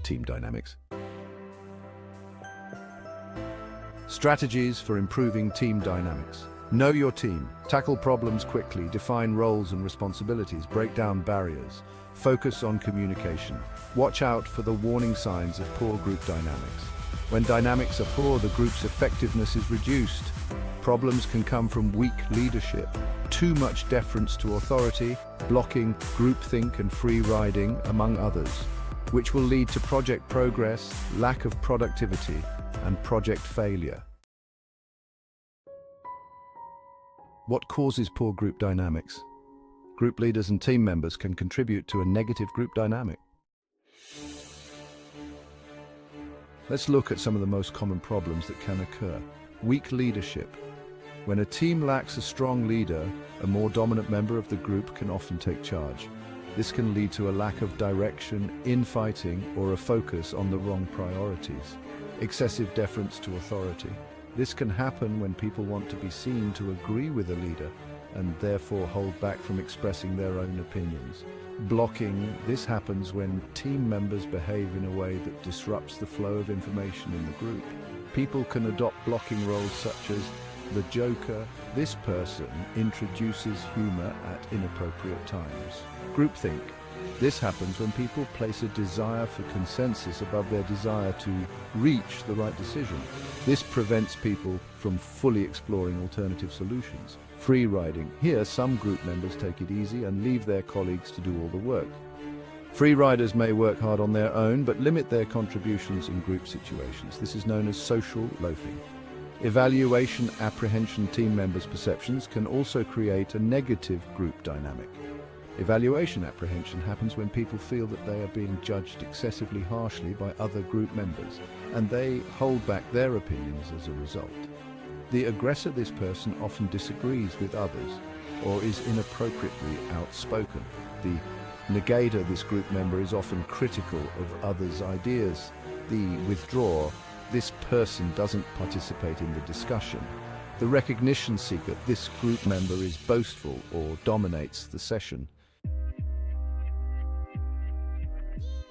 team dynamics. Strategies for improving team dynamics. Know your team. Tackle problems quickly. Define roles and responsibilities. Break down barriers. Focus on communication. Watch out for the warning signs of poor group dynamics. When dynamics are poor, the group's effectiveness is reduced. Problems can come from weak leadership, too much deference to authority, blocking groupthink and free riding, among others, which will lead to project progress, lack of productivity, and project failure. What causes poor group dynamics? Group leaders and team members can contribute to a negative group dynamic. Let's look at some of the most common problems that can occur. Weak leadership. When a team lacks a strong leader, a more dominant member of the group can often take charge. This can lead to a lack of direction, infighting, or a focus on the wrong priorities. Excessive deference to authority. This can happen when people want to be seen to agree with a leader and therefore hold back from expressing their own opinions. Blocking. This happens when team members behave in a way that disrupts the flow of information in the group. People can adopt blocking roles such as the joker. This person introduces humor at inappropriate times. Groupthink. This happens when people place a desire for consensus above their desire to reach the right decision. This prevents people from fully exploring alternative solutions. Free riding. Here, some group members take it easy and leave their colleagues to do all the work. Free riders may work hard on their own, but limit their contributions in group situations. This is known as social loafing. Evaluation apprehension. Team members' perceptions can also create a negative group dynamic. Evaluation apprehension happens when people feel that they are being judged excessively harshly by other group members, and they hold back their opinions as a result. The aggressor. This person often disagrees with others or is inappropriately outspoken. The negator. This group member is often critical of others' ideas. The withdrawer. This person doesn't participate in the discussion. The recognition seeker. This group member is boastful or dominates the session.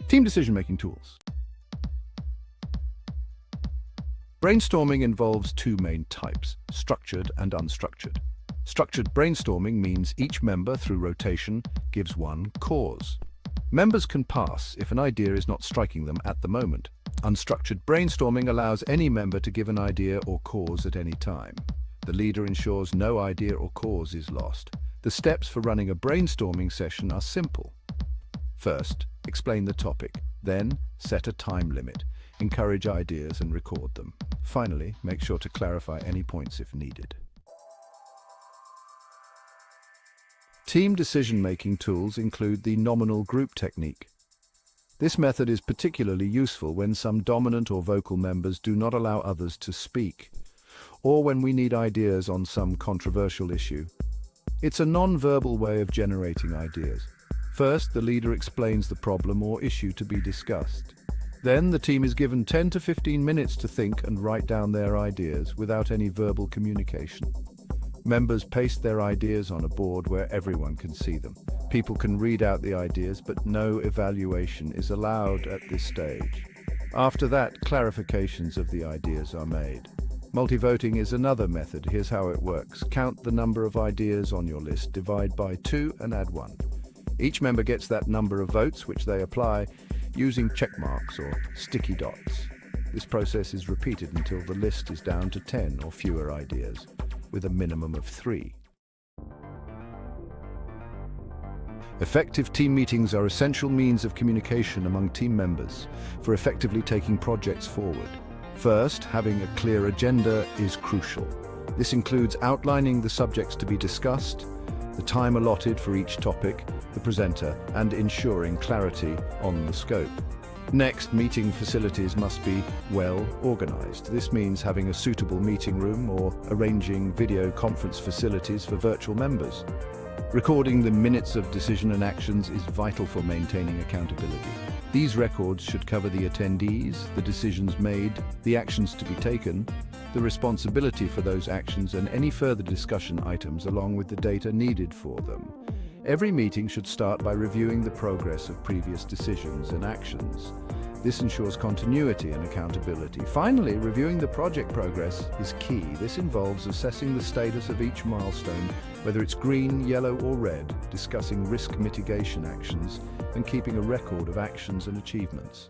Team decision-making tools. Brainstorming involves two main types, structured and unstructured. Structured brainstorming means each member, through rotation, gives one cause. Members can pass if an idea is not striking them at the moment. Unstructured brainstorming allows any member to give an idea or cause at any time. The leader ensures no idea or cause is lost. The steps for running a brainstorming session are simple. First, explain the topic. Then, set a time limit. Encourage ideas and record them. Finally, make sure to clarify any points if needed. Team decision-making tools include the nominal group technique. This method is particularly useful when some dominant or vocal members do not allow others to speak, or when we need ideas on some controversial issue. It's a non-verbal way of generating ideas. First, the leader explains the problem or issue to be discussed. Then, the team is given 10 to 15 minutes to think and write down their ideas without any verbal communication. Members paste their ideas on a board where everyone can see them. People can read out the ideas, but no evaluation is allowed at this stage. After that, clarifications of the ideas are made. Multi-voting is another method. Here's how it works. Count the number of ideas on your list, divide by 2 and add 1. Each member gets that number of votes, which they apply using check marks or sticky dots. This process is repeated until the list is down to 10 or fewer ideas, with a minimum of 3. Effective team meetings are essential means of communication among team members for effectively taking projects forward. First, having a clear agenda is crucial. This includes outlining the subjects to be discussed, the time allotted for each topic, the presenter, and ensuring clarity on the scope. Next, meeting facilities must be well organized. This means having a suitable meeting room or arranging video conference facilities for virtual members. Recording the minutes of decision and actions is vital for maintaining accountability. These records should cover the attendees, the decisions made, the actions to be taken, the responsibility for those actions, and any further discussion items along with the data needed for them. Every meeting should start by reviewing the progress of previous decisions and actions. This ensures continuity and accountability. Finally, reviewing the project progress is key. This involves assessing the status of each milestone, whether it's green, yellow, or red, discussing risk mitigation actions, and keeping a record of actions and achievements.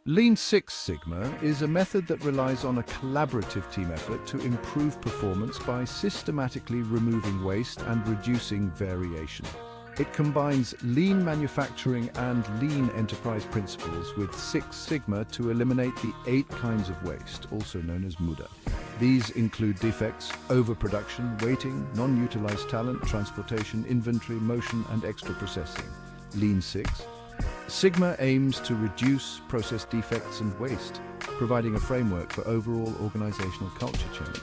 Lean Six Sigma is a method that relies on a collaborative team effort to improve performance by systematically removing waste and reducing variation. It combines lean manufacturing and lean enterprise principles with Six Sigma to eliminate the 8 kinds of waste, also known as muda. These include defects, overproduction, waiting, non-utilized talent, transportation, inventory, motion, and extra processing. Lean Six Sigma aims to reduce process defects and waste, providing a framework for overall organizational culture change.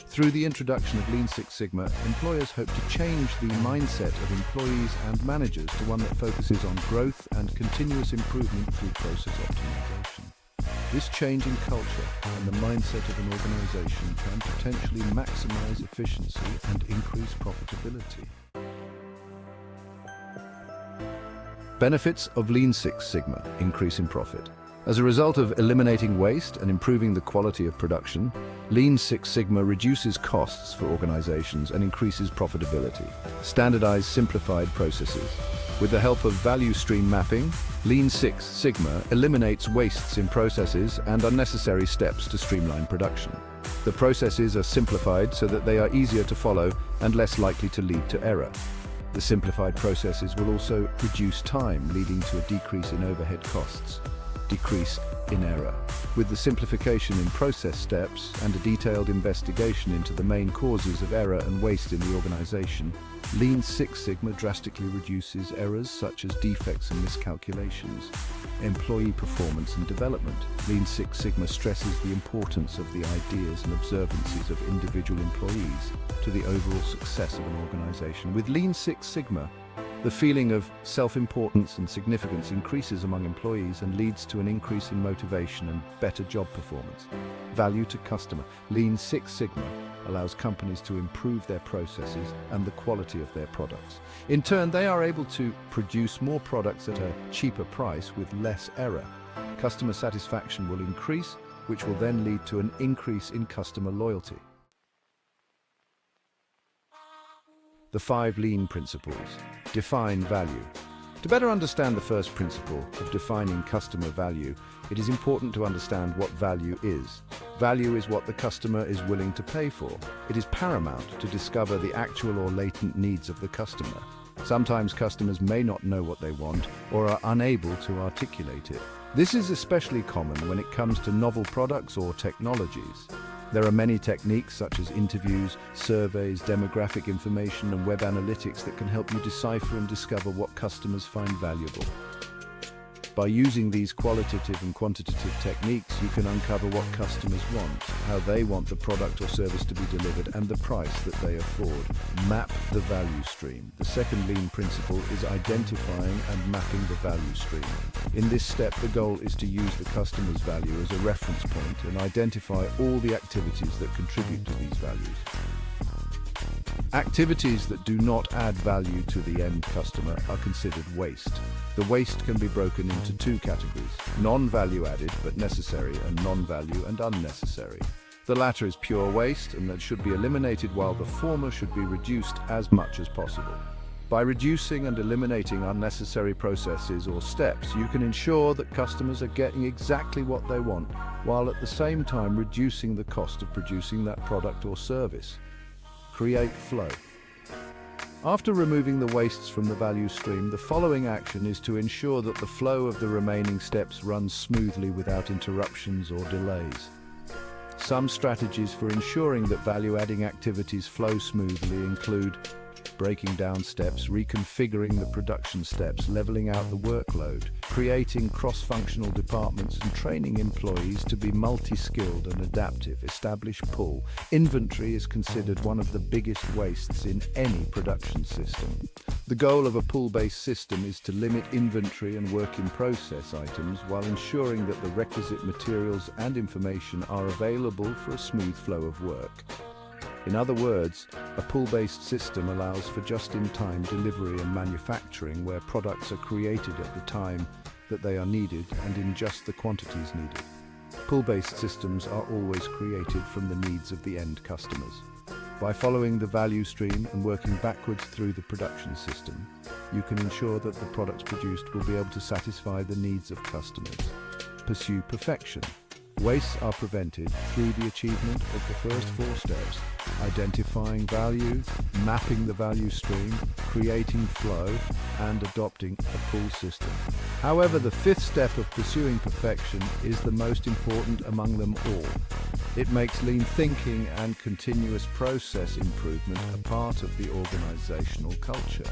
Through the introduction of Lean Six Sigma, employers hope to change the mindset of employees and managers to one that focuses on growth and continuous improvement through process optimization. This change in culture and the mindset of an organization can potentially maximize efficiency and increase profitability. Benefits of Lean Six Sigma: increase in profit. As a result of eliminating waste and improving the quality of production, Lean Six Sigma reduces costs for organizations and increases profitability. Standardized, simplified processes. With the help of value stream mapping, Lean Six Sigma eliminates wastes in processes and unnecessary steps to streamline production. The processes are simplified so that they are easier to follow and less likely to lead to error. The simplified processes will also reduce time, leading to a decrease in overhead costs. Decrease in error. With the simplification in process steps and a detailed investigation into the main causes of error and waste in the organization, Lean Six Sigma drastically reduces errors such as defects and miscalculations. Employee performance and development. Lean Six Sigma stresses the importance of the ideas and observances of individual employees to the overall success of an organization. With Lean Six Sigma, the feeling of self-importance and significance increases among employees and leads to an increase in motivation and better job performance. Value to customer. Lean Six Sigma allows companies to improve their processes and the quality of their products. In turn, they are able to produce more products at a cheaper price with less error. Customer satisfaction will increase, which will then lead to an increase in customer loyalty. The 5 Lean Principles. Define value. To better understand the first principle of defining customer value, it is important to understand what value is. Value is what the customer is willing to pay for. It is paramount to discover the actual or latent needs of the customer. Sometimes customers may not know what they want or are unable to articulate it. This is especially common when it comes to novel products or technologies. There are many techniques such as interviews, surveys, demographic information, and web analytics that can help you decipher and discover what customers find valuable. By using these qualitative and quantitative techniques, you can uncover what customers want, how they want the product or service to be delivered, and the price that they afford. Map the value stream. The second Lean principle is identifying and mapping the value stream. In this step, the goal is to use the customer's value as a reference point and identify all the activities that contribute to these values. Activities that do not add value to the end customer are considered waste. The waste can be broken into 2 categories: non-value added but necessary, and non-value and unnecessary. The latter is pure waste and that should be eliminated, while the former should be reduced as much as possible. By reducing and eliminating unnecessary processes or steps, you can ensure that customers are getting exactly what they want, while at the same time reducing the cost of producing that product or service. Create flow. After removing the wastes from the value stream, the following action is to ensure that the flow of the remaining steps runs smoothly without interruptions or delays. Some strategies for ensuring that value-adding activities flow smoothly include breaking down steps, reconfiguring the production steps, leveling out the workload, creating cross-functional departments and training employees to be multi-skilled and adaptive. Establish pull. Inventory is considered one of the biggest wastes in any production system. The goal of a pull-based system is to limit inventory and work-in-process items while ensuring that the requisite materials and information are available for a smooth flow of work. In other words, a pull-based system allows for just-in-time delivery and manufacturing where products are created at the time that they are needed and in just the quantities needed. Pull-based systems are always created from the needs of the end customers. By following the value stream and working backwards through the production system, you can ensure that the products produced will be able to satisfy the needs of customers. Pursue perfection. Wastes are prevented through the achievement of the first 4 steps: identifying value, mapping the value stream, creating flow, and adopting a pull system. However, the 5th step of pursuing perfection is the most important among them all. It makes lean thinking and continuous process improvement a part of the organizational culture.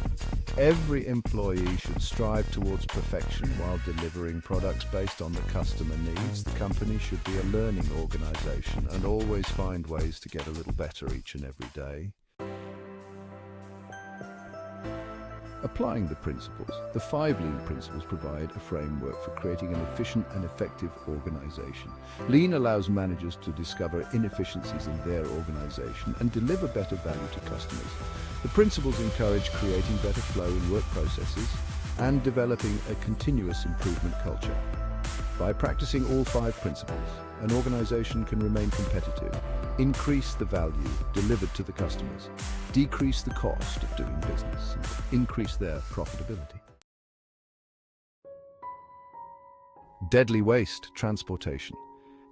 Every employee should strive towards perfection while delivering products based on the customer needs. The company should be a learning organization and always find ways to get a little better each and every day. Applying the principles, the 5 Lean principles provide a framework for creating an efficient and effective organization. Lean allows managers to discover inefficiencies in their organization and deliver better value to customers. The principles encourage creating better flow in work processes and developing a continuous improvement culture. By practicing all 5 principles, an organization can remain competitive, increase the value delivered to the customers, decrease the cost of doing business, and increase their profitability. Deadly waste transportation.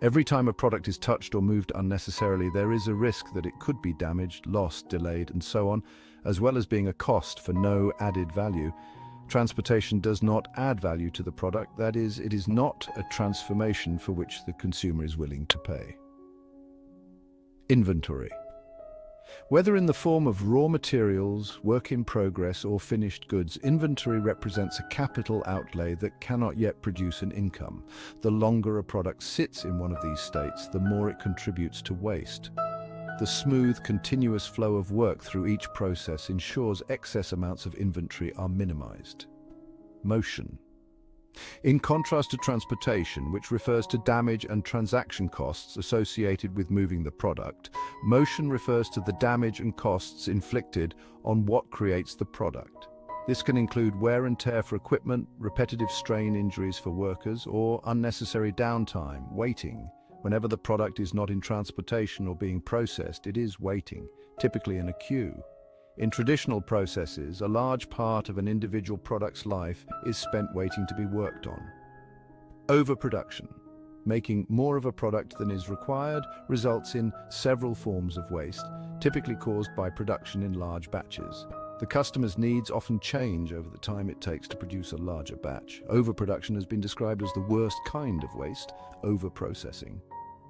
Every time a product is touched or moved unnecessarily, there is a risk that it could be damaged, lost, delayed, and so on, as well as being a cost for no added value. Transportation does not add value to the product, that is, it is not a transformation for which the consumer is willing to pay. Inventory. Whether in the form of raw materials, work in progress, or finished goods, inventory represents a capital outlay that cannot yet produce an income. The longer a product sits in one of these states, the more it contributes to waste. The smooth, continuous flow of work through each process ensures excess amounts of inventory are minimized. Motion. In contrast to transportation, which refers to damage and transaction costs associated with moving the product, motion refers to the damage and costs inflicted on what creates the product. This can include wear and tear for equipment, repetitive strain injuries for workers, or unnecessary downtime, waiting. Whenever the product is not in transportation or being processed, it is waiting, typically in a queue. In traditional processes, a large part of an individual product's life is spent waiting to be worked on. Overproduction. Making more of a product than is required results in several forms of waste, typically caused by production in large batches. The customer's needs often change over the time it takes to produce a larger batch. Overproduction has been described as the worst kind of waste, overprocessing.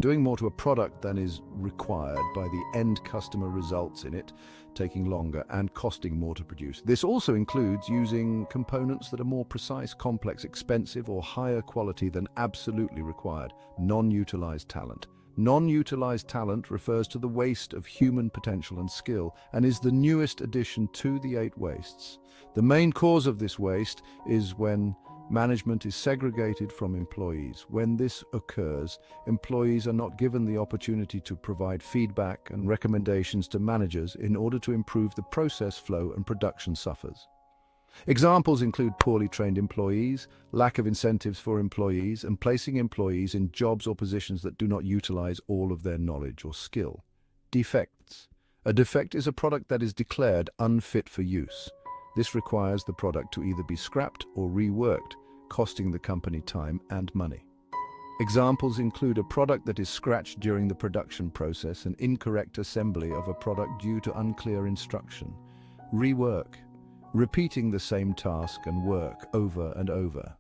Doing more to a product than is required by the end customer results in it taking longer and costing more to produce. This also includes using components that are more precise, complex, expensive, or higher quality than absolutely required. Non-utilized talent. Non-utilized talent refers to the waste of human potential and skill and is the newest addition to the 8 wastes. The main cause of this waste is when management is segregated from employees. When this occurs, employees are not given the opportunity to provide feedback and recommendations to managers in order to improve the process flow, and production suffers. Examples include poorly trained employees, lack of incentives for employees, and placing employees in jobs or positions that do not utilize all of their knowledge or skill. Defects. A defect is a product that is declared unfit for use. This requires the product to either be scrapped or reworked, costing the company time and money. Examples include a product that is scratched during the production process, an incorrect assembly of a product due to unclear instruction. Rework. Repeating the same task and work over and over.